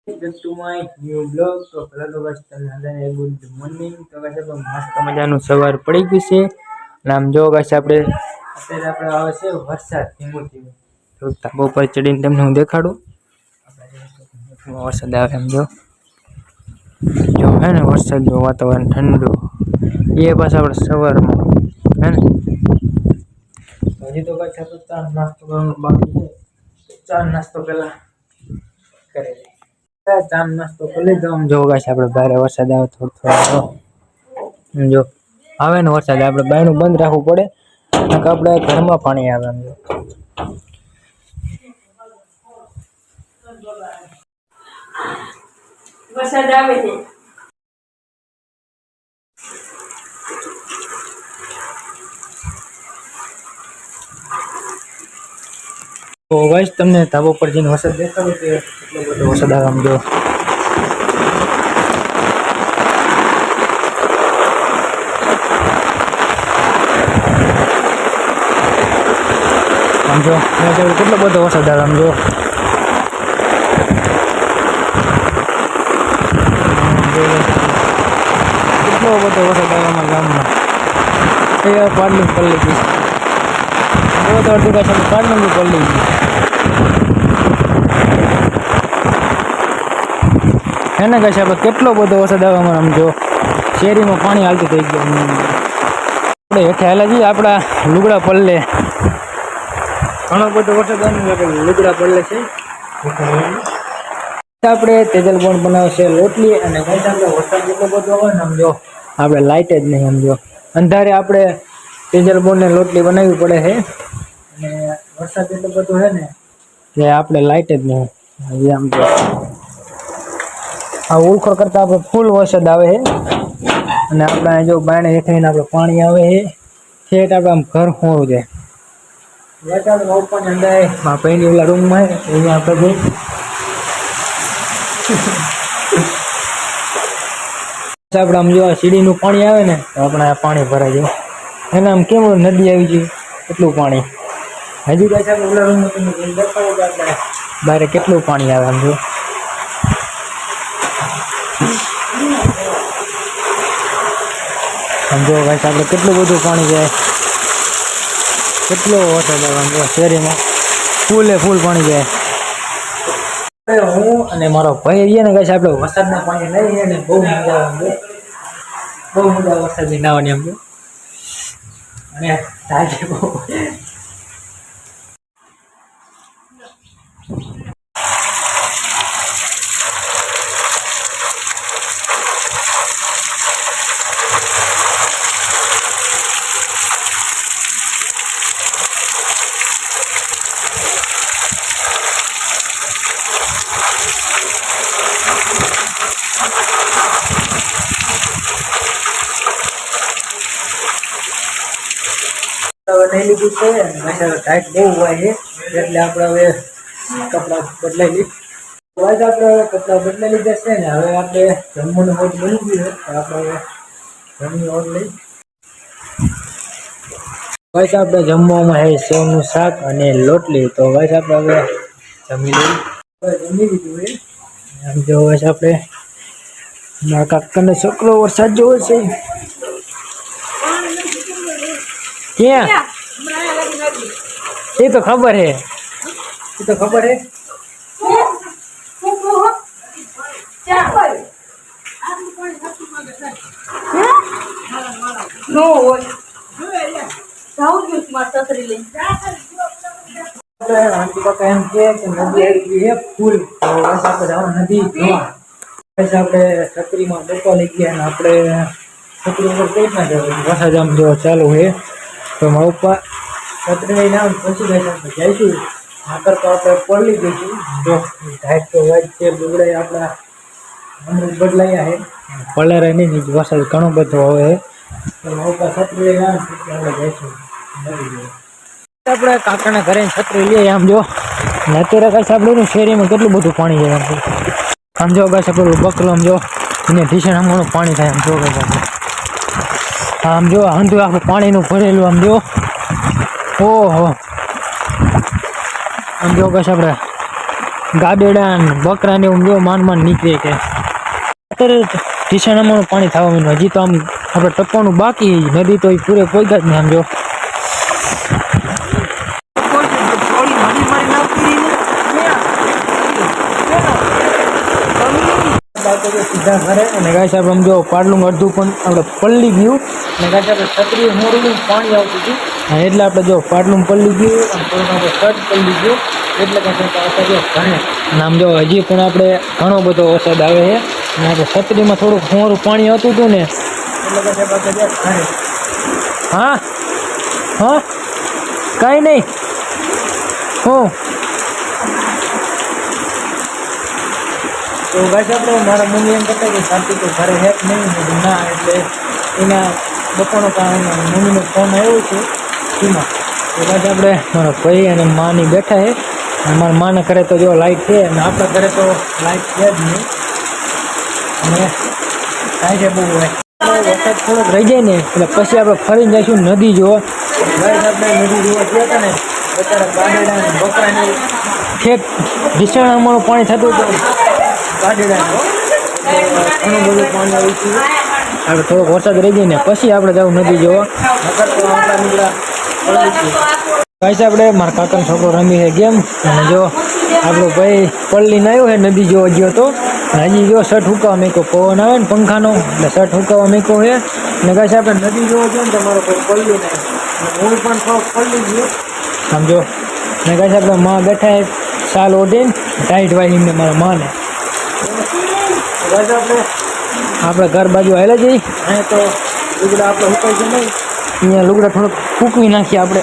Welcome to my new blog. તો પહેલા તો બસ તમને ગુડ મોર્નિંગ. તો બસ મસ્ત મજાનું સવાર પડી ગઈ છે અને આમ જો બસ અત્યારે આવે છે વરસાદ ધીમો ધીમો. તો ધાબા ઉપર ચડીને તમને હું દેખાડું વરસાદ આવે એમ જો હે ને વરસાદ નું વાતાવરણ ઠંડુ એ બસ આપણે સવારમાં હે ને હજી તો બસ ચા નાસ્તો કરવાનો બાકી છે. ચા નાસ્તો પેલા કરે ચા નાસ્તો કરી લીધો. આમ જો ગાઈસ આપણે ભારે વરસાદ આવે થોડો જો આવે ને વરસાદ આપણે બાયણું બંધ રાખવું પડે નકર આપણે ઘરમાં પાણી આવે એમ જો વરસાદ આવે છે. તો ગાઈસ તમને ધાબા પર જઈને વરસાદ દેખાડો કે કેટલો બધો વરસાદ આવે આમ જો કેટલો બધો વરસાદ આવે આમ જો કેટલો બધો વરસાદ આવે અમારા ગામમાં. એ પાડલી પલ્લી ગઈ તો અડધી પાછળ પાડલી પલ્લી ગઈ એને કહે છે આપણે કેટલો બધો વરસાદ આવે અમારે આમ જો શેરીમાં પાણી હાલતું થઈ ગયું. આપણે હેઠે હાલા જઈએ આપણા લુગડા પલ્લે ઘણો બધો વરસાદ આવે લુગડા પલ્લે છે. આપણે તેજલ બોન બનાવશે રોટલી અને આપણે વરસાદ જેટલો બધો આવે ને આમ જો આપણે લાઇટ જ નહીં આમ જો અંધારે આપણે તેજલ બોન ને રોટલી બનાવવી પડે છે અને વરસાદ એટલો બધો છે ને કે આપણે લાઇટ જ નહીં આમ જો આ ઉલખો કરતા આપણે ફૂલ વરસાદ આવે છે અને આપણે જો બાયણે હેઠાઈને આપણે પાણી આવે છે ઠેઠ આપણે આમ ઘર હોવું જાય પહેલી ઓલા રૂમમાં અહીંયા આપણે આપણે આમ જો સીડીનું પાણી આવે ને તો આપણે આ પાણી ભરાઈ જાય એને આમ કેવું નદી આવી જાય એટલું પાણી. હજી કાંઈ સાહેબ ઓલા રૂમમાં તમે દેખાડો કે આપણે બહાર કેટલું પાણી આવે આમ જો સમજો ભાઈ આપણે કેટલું બધું પાણી જાય કેટલો વરસાદ આવે આમ જો શેરીમાં ફૂલ પાણી જાય. હું અને મારો ભાઈ રહીએ ને કઈ આપણે વરસાદના પાણી નહીં ને બહુ મજા આવે બહુ મજા વરસાદની નાવાની આમ અને તાજે બહુ નહીં લીધું છે ટાઈટ બહુ હોય છે એટલે આપણે હવે કપડાં બદલાઈ લઈએ. આપણે હવે કપડાં બદલાઈ લીધા છે ને હવે આપણે જમવાનું હોટ બની ગયું છે આપણે હવે જમવાનું હોટ લઈ બસ આપણે જમવામાં છે સેવનું શાક અને રોટલી. તો બસ આપણે હવે જમી લીધું છે આમ જો બસ આપણે મારા કાકાનો છોકરો વરસાદ જોવે છે ક્યાં એ તો ખબર હે એમ કે નદી આવી ગઈ છે ફૂલ તો આપણે જવાનું નદી જોવા. આપણે છત્રીમાં ડોકા લઈ ગયા અને આપણે છત્રી ઉપર કઈ ના જવું વરસાદ આમ જો ચાલુ છે તો મારા ઉપર છત્રી લઈને આમ પછી જઈશું આગળ તો આપણે પડી જઈશું જો ધાઈટ તો વાઈટ છે લુગડા આપણા અમૃત બદલાયા છે પલરે નહીં વરસાદ ઘણો બધો આવે તો મારા ઉપર છત્રી લઈને આપણે જઈશું આપણે કાકાના ઘરે છત્રી લઈએ આમ જો અત્યારે કઈ આપણે શેરીમાં કેટલું બધું પાણી જાય આમ જો કઈ આપણું બકરો આમ જો એને ભીષણ આમનું પાણી થાય આમ જો કઈ આમ જો હંધું આખું પાણીનું ભરેલું આમ જો ઓહો આમ જો કઈ આપણે ગાડેડા ને બકરા ને એવું જો માન નીકળે કે અત્યારે ઢીસાણામાં પાણી થવા માંડ્યું. હજી તો આમ આપણે ટપવાનું બાકી નદી તો પૂરે પોઈગા જ ને આમ જો સીધા ઘરે અને ગાય સાહેબ આમ જો પાડલું અડધું પણ આપણે પલ્લી ગયું અને ગાય સાહેબ છત્રી મોડું પાણી આવતું હતું એટલે આપણે જો પાડલું પલ્લી ગયું અને થોડુંક આપણે શર્ટ પલ્લી ગયું એટલે કાંઈ આપણે જો ઘરે અને આમ જો હજી પણ આપણે ઘણો બધો વરસાદ આવે છે અને આપણે છત્રીમાં થોડુંક મોરું પાણી આવતું હતું ને એટલે કાંઈ આપણે જો ઘરે હા હા કાંઈ નહીં હું તો ગાય આપણે મારા મમ્મી એમ કહેતા કે કાર્તિક તો ઘરે હેક નહીં ના એટલે એના બપોરનો કારણે મમ્મીનો ફોન આવ્યો છે એમાં તો ગાય આપણે મારા ભાઈ અને માની બેઠા છે અને મારા માના ઘરે તો જો લાઇટ છે અને આપણા ઘરે તો લાઇટ છે જ નહીં અને થાય છે બહુ વરસાદ થોડોક રહી જાય ને એટલે પછી આપણે ફરીને જઈશું નદી જોવા. ગાય આપણે નદી જોવા ગયા હતા ને અત્યારે ગાડેડા બકરાની ખેત ઢીસાણામાં પાણી થતું હતું ગાડેડા ઘણું બધું પાણી આવી ગયું. આપણે થોડોક વરસાદ રહી જાય ને પછી આપણે જવું નદી જોવા નકર તો આપણા નીકળ્યા ભાઈ આપણે મારા કાકાનો છોકરો રમી છે ગેમ અને જો આપણો ભાઈ પલ્લીને આવ્યો છે નદી જોવા ગયો તો હજી જો શર્ટ હુકાવા મેકો પવન આવે ને પંખાનો એટલે શર્ટ હુકાવા મેકો છે અને ગાય આપણે નદી જોવા ગયો ને તમારો કોઈ પલ્લી નહીં હું પણ થોડોક પલ્લી ગયો સમજો ને ગાય આપણે માં બેઠા સાલ ઓઢીને ટાઈટ વાળીને મારા માને આપણે ઘર બાજુ આવેલા જઈએ અહીંયા તો લુગડા આપણે હુકાય છે નહીં અહીંયા લુગડા થોડોક ફૂંકવી નાખીએ આપણે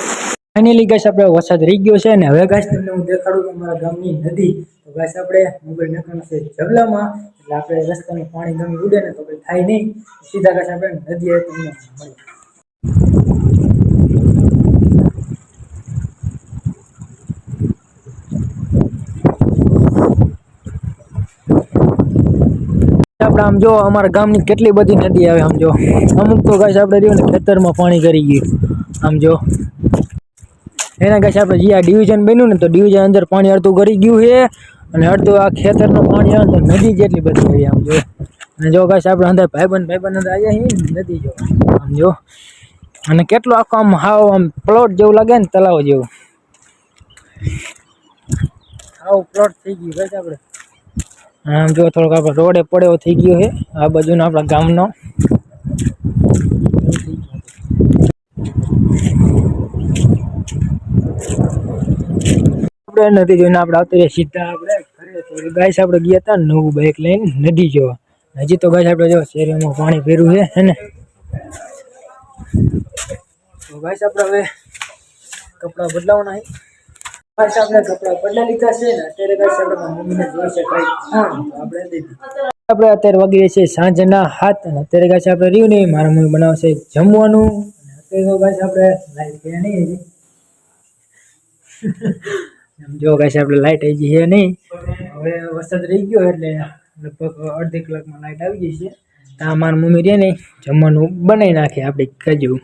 ફાઇનલી ગાઈસ આપણે વરસાદ રહી ગયો છે ને હવે ગાઈસ તમને હું દેખાડું કે મારા ગામની નદી તો ગાઈસ આપણે મોબાઈલ નાખવાનો છે જબલામાં એટલે આપણે રસ્તાનું પાણી ગમી ઉડે ને તો કંઈ થાય નહીં સીધા ગાઈસ આપણે નદી આવે તમને મળે. આપણે આમ જો અમારા ગામની કેટલી બધી નદી આવે આમ જો અમુક તો ગાઈસ આપણે રહ્યું ને ખેતરમાં પાણી કરી ગયું આમ જો એના ગાઈસ આપણે જે આ ડિવિઝન બન્યું ને તો ડિવિઝન અંદર પાણી અડધું કરી ગયું છે અને અડધું આ ખેતરનું પાણી આવે તો નદી જેટલી બધી આવી આમ જો અને જો ગાઈસ આપણે અંદર ભાઈબંધ અંદર આવ્યા છીએ નદી જો આમ જો અને કેટલું આખું આમ હાવ આમ પ્લોટ જેવું લાગે ને તલાવ જેવું હાવ પ્લોટ થઈ ગયું ગાઈસ આપણે આમ જો થોડોક આપણે રોડે પડેવો થઈ ગયો છે આ બાજુનો આપણા ગામનો આપણે નદી જોઈને આપણે આવતી સીધા આપણે ઘરે તો ગાઈસ આપણે ગયા હતા નવું બાઇક લઈને નદી જોવા હજી તો ગાઈસ આપણે જો શેરીમાં પાણી ભર્યું છે ને તો ગાઈસ આપણે હવે કપડાં બદલાવવાના છે ગાઈસ આપણે કપડાં બદલા લીધા છે ને અત્યારે ગાઈસ આપણે મમ્મીને જોઈશે કઈ આપણે દીધી આપણે અત્યારે વાગી છે સાંજના 7 અને અત્યારે ગાઈસ આપણે રહ્યું નહીં મારા મમ્મી બનાવશે જમવાનું અને અત્યારે ગાઈસ આપણે લાઈટ ગયા નહીં હજી જો ગાઈસ આપણે લાઈટ આવી છે નહીં હવે વરસાદ રહી ગયો એટલે લગભગ અડધી કલાકમાં લાઈટ આવી ગઈ છે તો મારા મમ્મી રહે ને જમવાનું બનાવી નાખે આપણે કજું